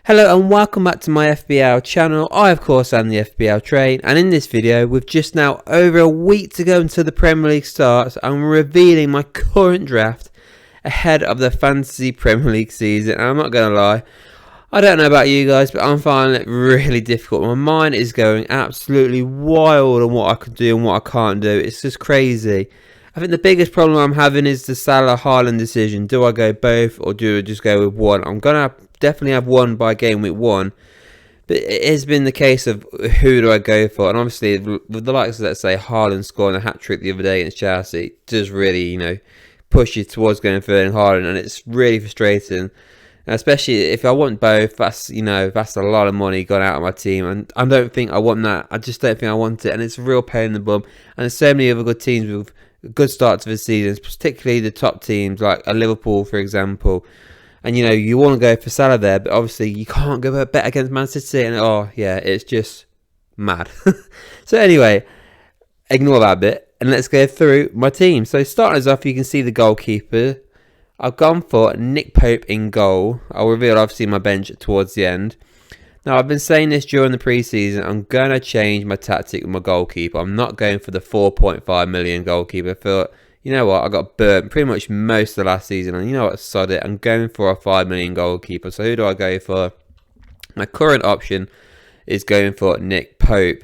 Hello and welcome back to my FPL channel. I of course am the FPL Train, and in this video with just now over a week to go until the Premier League starts, I'm revealing my current draft ahead of the Fantasy Premier League season. And I'm not going to lie, I don't know about you guys, but I'm finding it really difficult. My mind is going absolutely wild on what I can do and what I can't do. It's just crazy. I think the biggest problem I'm having is the Salah-Haaland decision. Do I go both or do I just go with one? I'm going to definitely have one by game week 1. But it has been the case of who do I go for? And obviously, with the likes of, let's say, Haaland scoring a hat-trick the other day against Chelsea, it does really, push you towards going for Haaland. And it's really frustrating. And especially if I want both, that's a lot of money gone out of my team. And I don't think I want that. I just don't think I want it. And it's a real pain in the bum. And there's so many other good teams with good starts to the season, particularly the top teams like a Liverpool, for example. And you want to go for Salah there, but obviously you can't go bet against Man City. And it's just mad. So anyway, ignore that bit and let's go through my team. So starting us off, you can see the goalkeeper. I've gone for Nick Pope in goal. I'll reveal obviously my bench towards the end. Now, I've been saying this during the preseason. I'm going to change my tactic with my goalkeeper. I'm not going for the 4.5 million goalkeeper. I thought, you know what, I got burnt pretty much most of the last season. And you know what, sod it. I'm going for a 5 million goalkeeper. So who do I go for? My current option is going for Nick Pope.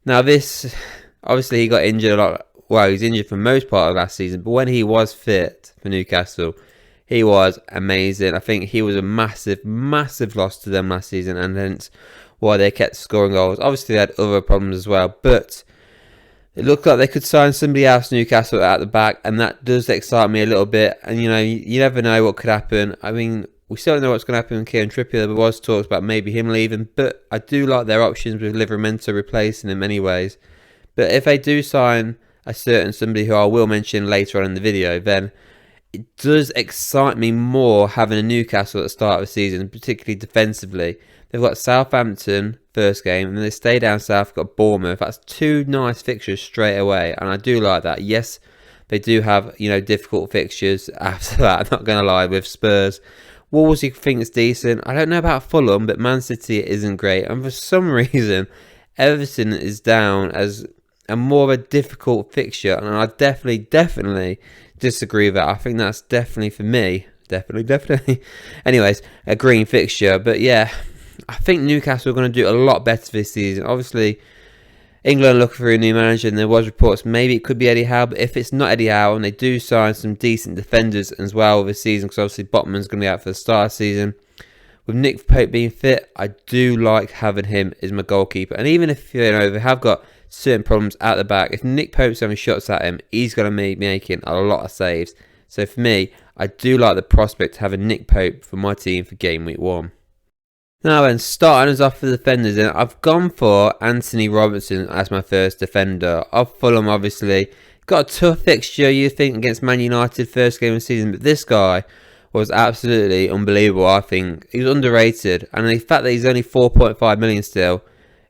Now, this, obviously he got injured a lot. Well, he was injured for most part of last season. But when he was fit for Newcastle, he was amazing. I think he was a massive, massive loss to them last season, and hence why they kept scoring goals. Obviously, they had other problems as well, but it looked like they could sign somebody else, Newcastle, at the back, and that does excite me a little bit. And, you never know what could happen. I mean, we still don't know what's going to happen with Kieran Trippier. There was talks about maybe him leaving, but I do like their options with Livramento replacing him anyways. But if they do sign a certain somebody who I will mention later on in the video, then it does excite me more having a Newcastle at the start of the season, particularly defensively. They've got Southampton first game, and then they stay down south, got Bournemouth. That's two nice fixtures straight away, and I do like that. Yes, they do have, difficult fixtures after that, I'm not going to lie, with Spurs. Wolves, you think it's decent. I don't know about Fulham, but Man City isn't great. And for some reason, Everton is down as a more of a difficult fixture, and I definitely disagree with that. I think that's definitely for me. Definitely. Anyways, a green fixture. But yeah, I think Newcastle are going to do a lot better this season. Obviously, England looking for a new manager, and there was reports maybe it could be Eddie Howe. But if it's not Eddie Howe, and they do sign some decent defenders as well this season, because obviously Botman's going to be out for the start of the season. With Nick Pope being fit, I do like having him as my goalkeeper. And even if they have got certain problems at the back, if Nick Pope's having shots at him, he's going to be making a lot of saves. So for me, I do like the prospect of having Nick Pope for my team for game week 1. Now then, starting us off for the defenders, and I've gone for Anthony Robertson as my first defender. Of Fulham, obviously. Got a tough fixture, you think, against Man United first game of the season, but this guy was absolutely unbelievable, I think. He was underrated, and the fact that he's only 4.5 million still,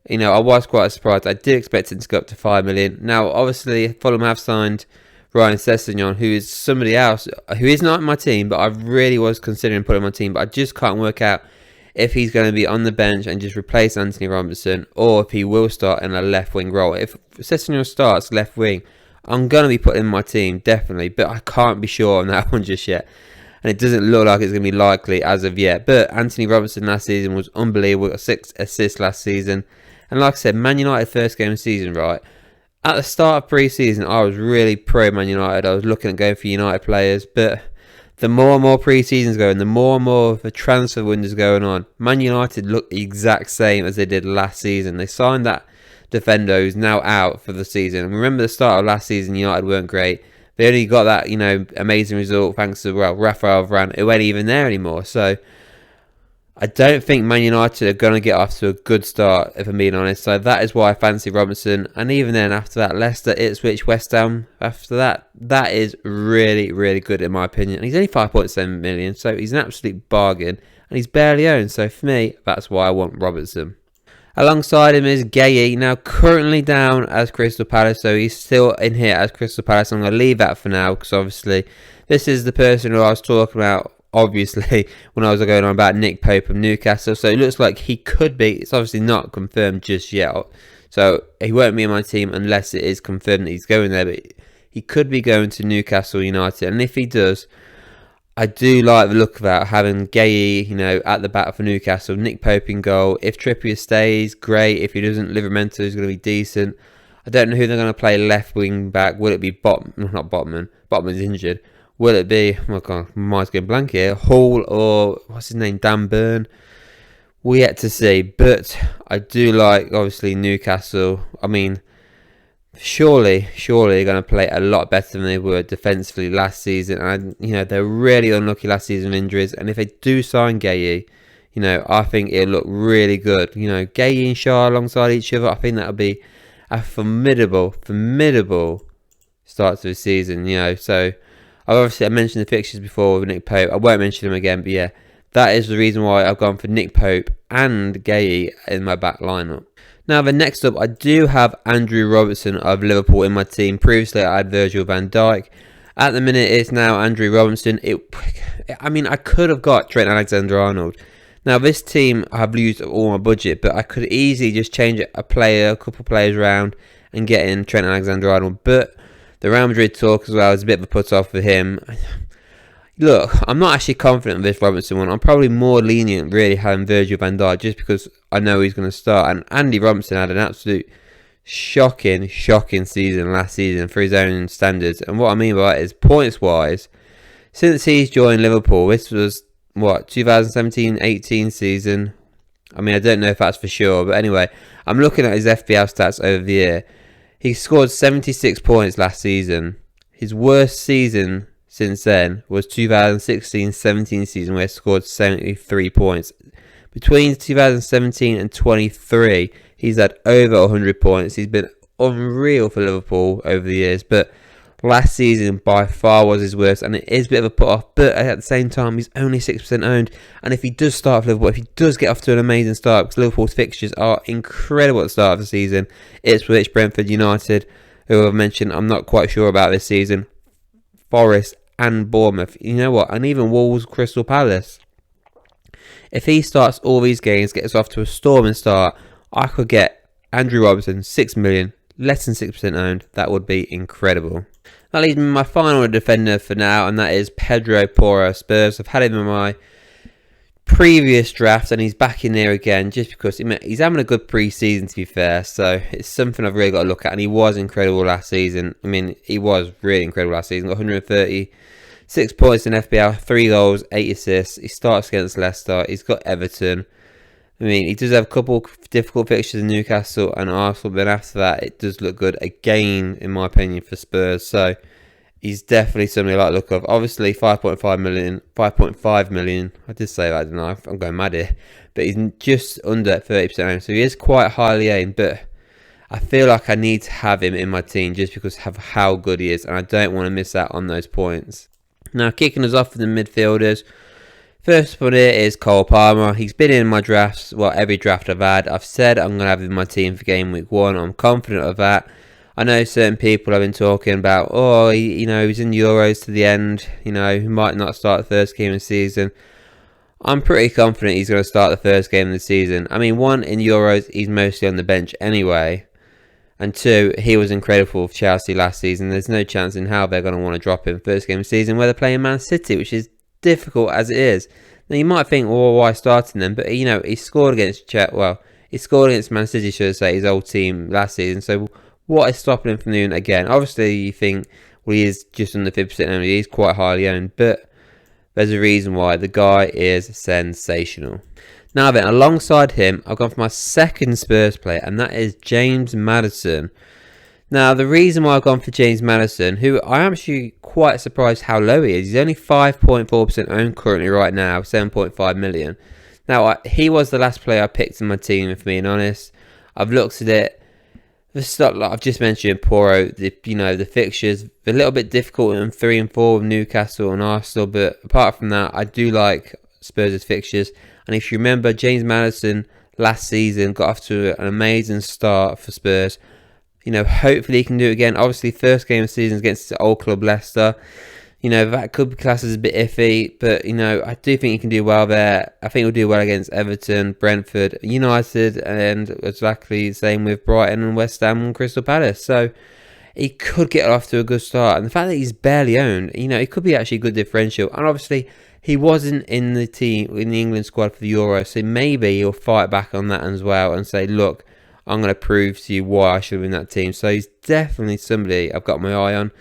I was quite surprised. I did expect him to go up to 5 million. Now, obviously, Fulham have signed Ryan Sessegnon, who is somebody else who is not in my team, but I really was considering putting him on my team, but I just can't work out if he's going to be on the bench and just replace Anthony Robertson, or if he will start in a left wing role. If Sessegnon starts left wing, I'm going to be putting him in my team, definitely, but I can't be sure on that one just yet. And it doesn't look like it's going to be likely as of yet. But Anthony Robertson last season was unbelievable. Got 6 assists last season. And like I said, Man United first game of the season, right? At the start of pre-season, I was really pro Man United. I was looking at going for United players. But the more and more pre-seasons going, the more and more of the transfer windows going on, Man United look the exact same as they did last season. They signed that defender who's now out for the season. And remember the start of last season, United weren't great. They only got that, amazing result thanks to, Rafael Varane, who ain't even there anymore. So I don't think Man United are going to get off to a good start, if I'm being honest. So that is why I fancy Robertson. And even then, after that, Leicester, Ipswich, West Ham, after that, that is really, really good in my opinion. And he's only 5.7 million, so he's an absolute bargain. And he's barely owned. So for me, that's why I want Robertson. Alongside him is Gueye, now currently down as Crystal Palace, so he's still in here as Crystal Palace. I'm going to leave that for now, because obviously this is the person who I was talking about obviously, when I was going on about Nick Pope of Newcastle. So it looks like he could be. It's obviously not confirmed just yet. So he won't be in my team unless it is confirmed that he's going there. But he could be going to Newcastle United. And if he does, I do like the look of that, having Gay, at the back for Newcastle, Nick Pope in goal. If Trippier stays, great. If he doesn't, Livramento is going to be decent. I don't know who they're going to play left wing back. Will it be not Botman? Botman's injured. Will it be, oh my god, my mind's going blank here, Hall or, what's his name, Dan Burn? We yet to see, but I do like, obviously, Newcastle. I mean, surely they're going to play a lot better than they were defensively last season. And, they're really unlucky last season with injuries. And if they do sign Gueye, I think it'll look really good. Gueye and Shaw alongside each other, I think that'll be a formidable start to the season, So, I mentioned the fixtures before with Nick Pope. I won't mention them again, but yeah, that is the reason why I've gone for Nick Pope and Gueye in my back lineup. Now, the next up, I do have Andrew Robertson of Liverpool in my team. Previously, I had Virgil van Dijk. At the minute, it's now Andrew Robertson. I could have got Trent Alexander-Arnold. Now, this team, I've used all my budget, but I could easily just change a couple players around and get in Trent Alexander-Arnold. But the Real Madrid talk as well is a bit of a put-off for him. Look, I'm not actually confident of this Robertson one. I'm probably more lenient, really, having Virgil van Dijk just because I know he's going to start. And Andy Robertson had an absolute shocking season last season for his own standards. And what I mean by that is, points-wise, since he's joined Liverpool, this was, 2017-18 season. I mean, I don't know if that's for sure. But anyway, I'm looking at his FPL stats over the year. He scored 76 points last season. His worst season since then was 2016-17 season, where he scored 73 points. Between 2017 and 23, he's had over 100 points. He's been unreal for Liverpool over the years, but last season by far was his worst, and it is a bit of a put-off, but at the same time, he's only 6% owned, and if he does start for Liverpool, if he does get off to an amazing start, because Liverpool's fixtures are incredible at the start of the season, Ipswich, Brentford, United, who I've mentioned, I'm not quite sure about this season, Forest and Bournemouth, you know what, and even Wolves, Crystal Palace. If he starts all these games, gets off to a storming start, I could get Andrew Robertson, 6 million, less than 6% owned. That would be incredible. That leaves me my final defender for now, and that is Pedro Porro Spurs. I've had him in my previous draft, and he's back in there again just because he's having a good pre-season, to be fair. So it's something I've really got to look at, and he was incredible last season. I mean, he was really incredible last season. Got 136 points in FPL, 3 goals, 8 assists. He starts against Leicester. He's got Everton. I mean, he does have a couple difficult fixtures in Newcastle and Arsenal, but after that, it does look good again, in my opinion, for Spurs. So he's definitely somebody I like the look of. Obviously, 5.5 million. I did say that, didn't I? I'm going mad here. But he's just under 30% owned, so he is quite highly aimed. But I feel like I need to have him in my team just because of how good he is, and I don't want to miss out on those points. Now, kicking us off with the midfielders. First one here is Cole Palmer. He's been in my drafts, every draft I've had. I've said I'm going to have him in my team for game week 1. I'm confident of that. I know certain people have been talking about, he's in Euros to the end. He might not start the first game of the season. I'm pretty confident he's going to start the first game of the season. I mean, 1, in Euros, he's mostly on the bench anyway. And 2, he was incredible for Chelsea last season. There's no chance in how they're going to want to drop him first game of the season where they're playing Man City, which is difficult as it is. Now you might think, why starting them? But he scored against he scored against Man City, should I say, his old team last season. So what is stopping him from doing it again? Obviously, you think, he is just under 50% owned. He's quite highly owned, but there's a reason why. The guy is sensational. Now then, alongside him, I've gone for my second Spurs player, and that is James Maddison. Now, the reason why I've gone for James Maddison, who I am actually quite surprised how low he is. He's only 5.4% owned currently right now, 7.5 million. Now, he was the last player I picked in my team, if I'm being honest. I've looked at it. The stuff like I've just mentioned, Porro, the fixtures, a little bit difficult in 3 and 4 with Newcastle and Arsenal, but apart from that, I do like Spurs' fixtures. And if you remember, James Maddison last season got off to an amazing start for Spurs. Hopefully he can do it again. Obviously, first game of the season against the old club Leicester. You know, that could be classed as a bit iffy, but, you know, I do think he can do well there. I think he'll do well against Everton, Brentford, United, and exactly the same with Brighton and West Ham and Crystal Palace. So he could get off to a good start. And the fact that he's barely owned, you know, it could be actually a good differential. And obviously, he wasn't in the team, in the England squad for the Euro, so maybe he'll fight back on that as well and say, look, I'm going to prove to you why I should have been in that team. So he's definitely somebody I've got my eye on.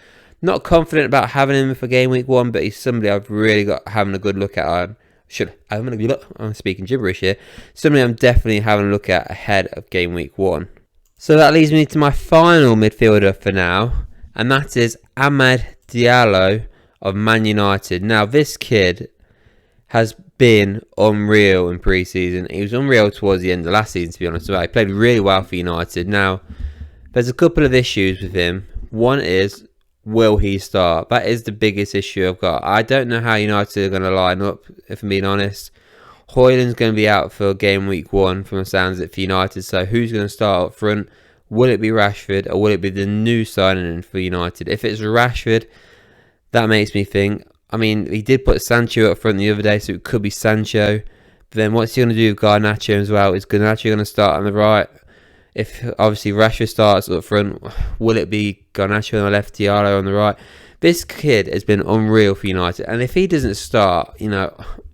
Not confident about having him for game week 1, but he's somebody I've really got having a good look at. I'm speaking gibberish here. Somebody I'm definitely having a look at ahead of game week 1. So that leads me to my final midfielder for now, and that is Amad Diallo of Man United. Now, this kid has been unreal in pre-season. He was unreal towards the end of last season, to be honest. He played really well for United. Now, there's a couple of issues with him. One is, will he start? That is the biggest issue I've got. I don't know how United are going to line up, if I'm being honest. Højlund's going to be out for game week 1 from the sounds of it for United. So who's going to start up front? Will it be Rashford or will it be the new signing for United? If it's Rashford, that makes me think. I mean, he did put Sancho up front the other day, so it could be Sancho. But then what's he going to do with Garnacho as well? Is Garnacho going to start on the right? If obviously Rashford starts up front, will it be Garnacho on the left, Diallo on the right? This kid has been unreal for United, and if he doesn't start, you know,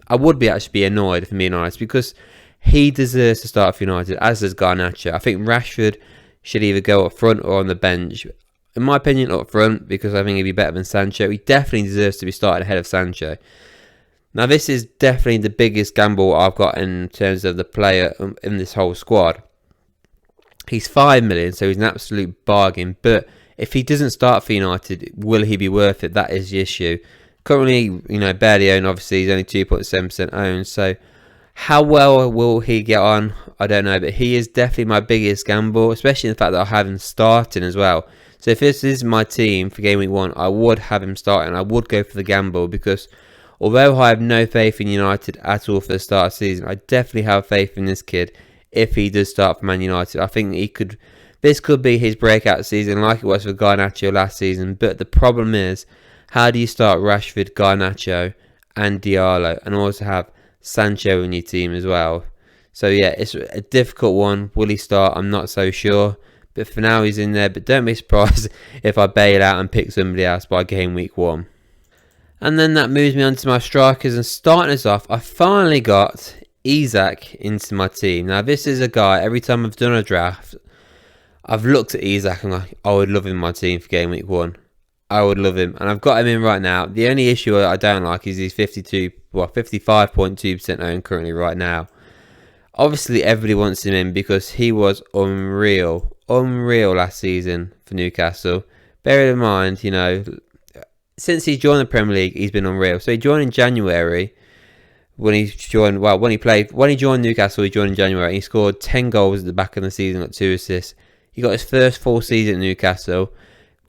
I would be actually annoyed, if I'm being honest, because he deserves to start for United, as does Garnacho. I think Rashford should either go up front or on the bench. In my opinion, up front, because I think he'd be better than Sancho. He definitely deserves to be started ahead of Sancho. Now, this is definitely the biggest gamble I've got in terms of the player in this whole squad. He's 5 million, so he's an absolute bargain. But if he doesn't start for United, will he be worth it? That is the issue. Currently, you know, barely owned. Obviously, he's only 2.7% owned. So how well will he get on? I don't know. But he is definitely my biggest gamble, especially in the fact that I have him starting as well. So if this is my team for game week 1, I would have him starting. I would go for the gamble because although I have no faith in United at all for the start of the season, I definitely have faith in this kid if he does start for Man United. I think this could be his breakout season like it was for Garnacho last season. But the problem is, how do you start Rashford, Garnacho and Diallo and also have Sancho in your team as well? So yeah, it's a difficult one. Will he start? I'm not so sure. But for now, he's in there. But don't be surprised if I bail out and pick somebody else by game week 1. And then that moves me on to my strikers. And starting us off, I finally got Isak into my team. Now, this is a guy, every time I've done a draft, I've looked at Isak and like, I would love him in my team for game week 1. I would love him. And I've got him in right now. The only issue I don't like is he's 55.2% owned currently right now. Obviously, everybody wants him in because he was unreal last season for Newcastle. Bear in mind, you know, since he joined the Premier League, he's been unreal. So he joined in January. When he joined Newcastle, he joined in January. He scored 10 goals at the back of the season, got 2 assists. He got his first full season at Newcastle.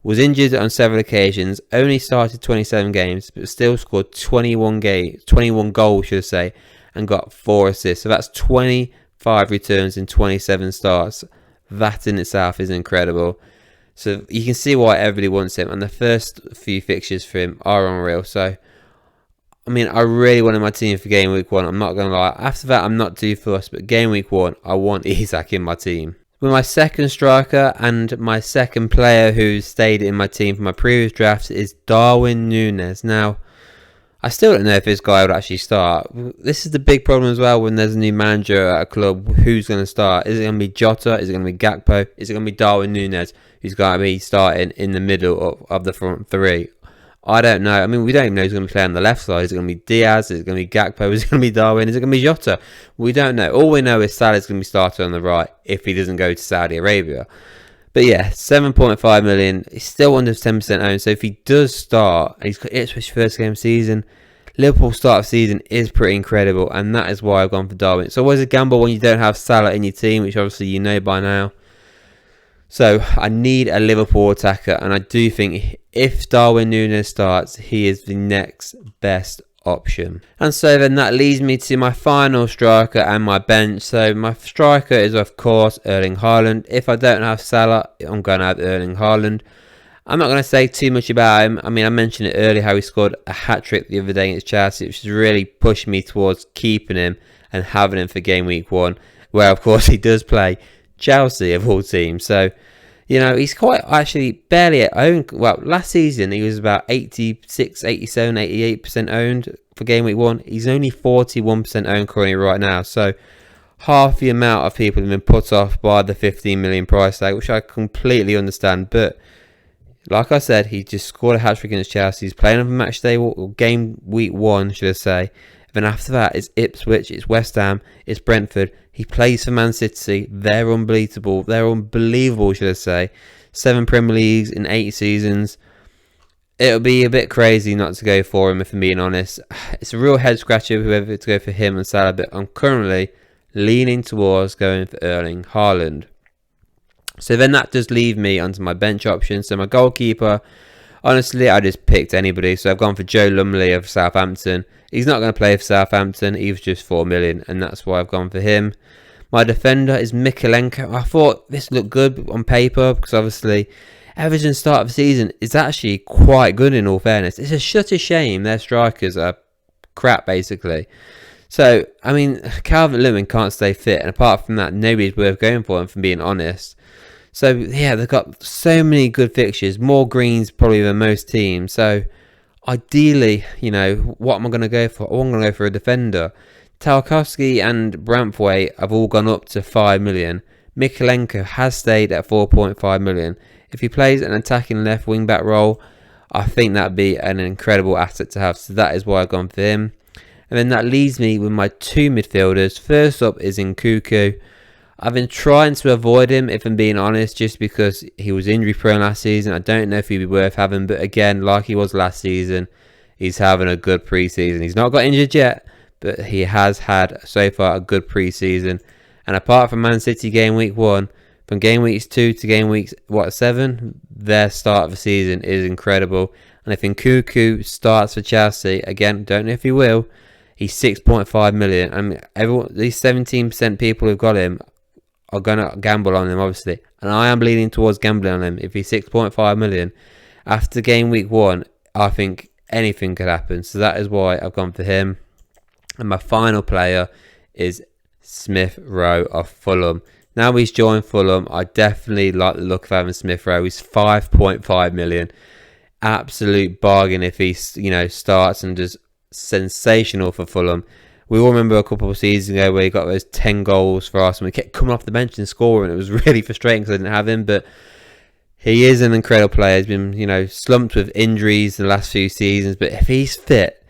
Was injured on several occasions. Only started 27 games, but still scored 21 goals, should I say, and got 4 assists. So that's 25 returns in 27 starts. That in itself is incredible. So you can see why everybody wants him. And the first few fixtures for him are unreal. So, I mean, I really wanted my team for game week 1. I'm not going to lie. After that, I'm not too fussed. But game week 1, I want Isak in my team. With my second striker and my second player who stayed in my team for my previous drafts is Darwin Núñez. Now, I still don't know if this guy would actually start. This is the big problem as well when there's a new manager at a club. Who's going to start? Is it going to be Jota? Is it going to be Gakpo? Is it going to be Darwin Núñez who's going to be starting in the middle of the front three? I don't know. I mean, we don't even know who's going to be playing on the left side. Is it going to be Diaz? Is it going to be Gakpo? Is it going to be Darwin? Is it going to be Jota? We don't know. All we know is Salah's going to be starting on the right if he doesn't go to Saudi Arabia. But yeah, 7.5 million. He's still under 10% owned. So if he does start, and it's his first game of season, Liverpool's start of season is pretty incredible. And that is why I've gone for Darwin. It's always a gamble when you don't have Salah in your team, which obviously you know by now. So I need a Liverpool attacker, and I do think if Darwin Núñez starts, he is the next best option. And so then that leads me to my final striker and my bench. So my striker is of course Erling Haaland. If I don't have Salah, I'm going to have Erling Haaland. I'm not going to say too much about him. I mean, I mentioned it earlier how he scored a hat-trick the other day against Chelsea, which has really pushed me towards keeping him and having him for game week 1, where, of course, he does play Chelsea of all teams. So, you know, he's quite actually barely owned. Well, last season, he was about 86, 87, 88% owned for game week 1. He's only 41% owned currently right now. So, half the amount of people have been put off by the 15 million price tag, which I completely understand. But like I said, he just scored a hat-trick against Chelsea. He's playing on match day, or game week 1, should I say. Then after that, it's Ipswich, it's West Ham, it's Brentford. He plays for Man City. They're unbelievable. They're unbelievable, should I say. 7 Premier Leagues in 8 seasons. It'll be a bit crazy not to go for him, if I'm being honest. It's a real head-scratcher whoever to go for him and Salah, but I'm currently leaning towards going for Erling Haaland. So then that does leave me onto my bench options. So my goalkeeper, honestly, I just picked anybody. So I've gone for Joe Lumley of Southampton. He's not going to play for Southampton. He was just 4 million, and that's why I've gone for him. My defender is Mikalenko. I thought this looked good on paper because obviously Everton's start of the season is actually quite good in all fairness. It's such a shame their strikers are crap, basically. So, I mean, Calvert-Lewin can't stay fit, and apart from that, nobody's worth going for him, if I'm being honest. So, yeah, they've got so many good fixtures, more greens probably than most teams. So, ideally, you know, what am I going to go for? I'm going to go for a defender. Tarkowski and Braithwaite have all gone up to 5 million. Mikalenko has stayed at 4.5 million. If he plays an attacking left wing-back role, I think that'd be an incredible asset to have. So, that is why I've gone for him. And then that leaves me with my 2 midfielders. First up is Nkunku. I've been trying to avoid him, if I'm being honest, just because he was injury prone last season. I don't know if he'd be worth having, but again, like he was last season, he's having a good pre-season. He's not got injured yet, but he has had so far a good pre-season. And apart from Man City game week 1, from game weeks 2 to game weeks 7, their start of the season is incredible. And if Nkunku starts for Chelsea, again, don't know if he will, he's 6.5 million. I mean, these 17% people who've got him are going to gamble on him, obviously. And I am leaning towards gambling on him. If he's 6.5 million, after game week 1, I think anything could happen. So that is why I've gone for him. And my final player is Smith Rowe of Fulham. Now he's joined Fulham, I definitely like the look of having Smith Rowe. He's 5.5 million. Absolute bargain if he, you know, starts and does sensational for Fulham. We all remember a couple of seasons ago where he got those 10 goals for Arsenal. He kept coming off the bench and scoring. It was really frustrating because I didn't have him, but he is an incredible player. He's been, you know, slumped with injuries the last few seasons, but if he's fit,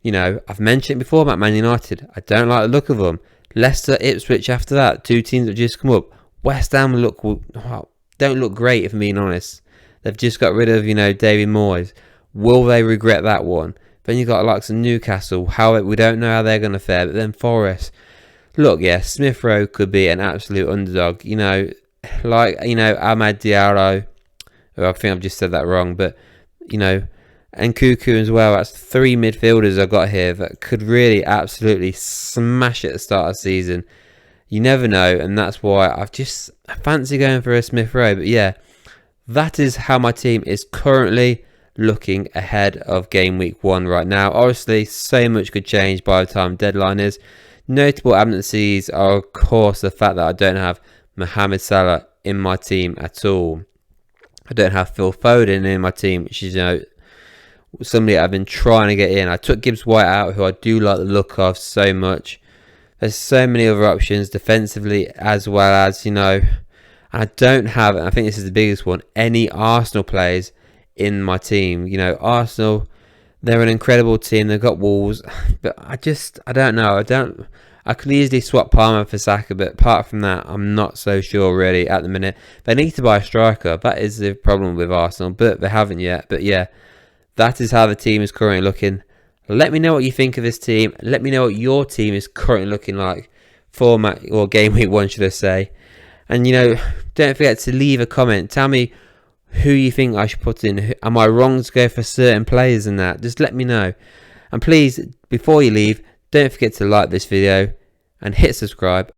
you know, I've mentioned it before about Man United. I don't like the look of them. Leicester, Ipswich after that, 2 teams that just come up. West Ham don't look great, if I'm being honest. They've just got rid of, you know, David Moyes. Will they regret that one? Then you've got likes of Newcastle. We don't know how they're going to fare. But then Forest. Look, yeah, Smith Rowe could be an absolute underdog. You know, like, you know, Ahmad Diallo. I think I've just said that wrong. But, you know, and Nkunku as well. That's 3 midfielders I've got here that could really absolutely smash it at the start of the season. You never know. And that's why I fancy going for a Smith Rowe. But yeah, that is how my team is currently looking ahead of game week 1 right now. Obviously, so much could change by the time deadline is. Notable absences are, of course, the fact that I don't have Mohamed Salah in my team at all. I don't have Phil Foden in my team, which is, you know, somebody I've been trying to get in. I took Gibbs White out, who I do like the look of so much. There's so many other options defensively as well as, you know, and I don't have, and I think this is the biggest one, any Arsenal players in my team. You know, Arsenal, they're an incredible team. They've got Wolves, but I don't know. I could easily swap Palmer for Saka, but apart from that, I'm not so sure really at the minute. They need to buy a striker. That is the problem with Arsenal, but they haven't yet. But yeah, that is how the team is currently looking. Let me know what you think of this team. Let me know what your team is currently looking like for game week 1, should I say. And, you know, don't forget to leave a comment. Tell me who you think I should put in. Am I wrong to go for certain players and that? Just let me know. And please, before you leave, don't forget to like this video and hit subscribe.